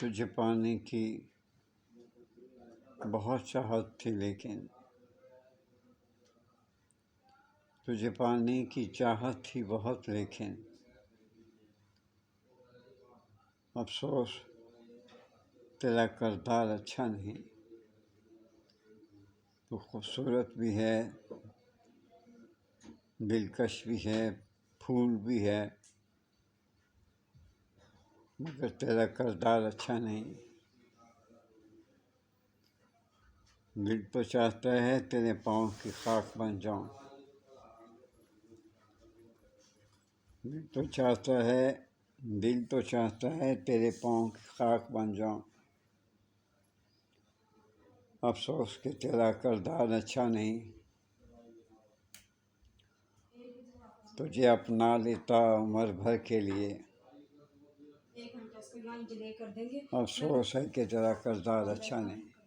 तुझे पाने की बहुत चाहत थी, लेकिन तुझे पाने की चाहत थी बहुत, लेकिन अफसोस तेरा किरदार अच्छा नहीं। तू खूबसूरत भी है, दिलकश भी है, फूल भी है, मगर तेरा किरदार अच्छा नहीं। दिल तो चाहता है तेरे पाँव की खाक बन जाऊं, दिल तो चाहता है तेरे पाँव की खाक बन जाऊं। अफसोस कि तेरा किरदार अच्छा नहीं। तुझे अपना लेता उम्र भर के लिए, अफसोस है कि तेरा किरदार अच्छा नहीं।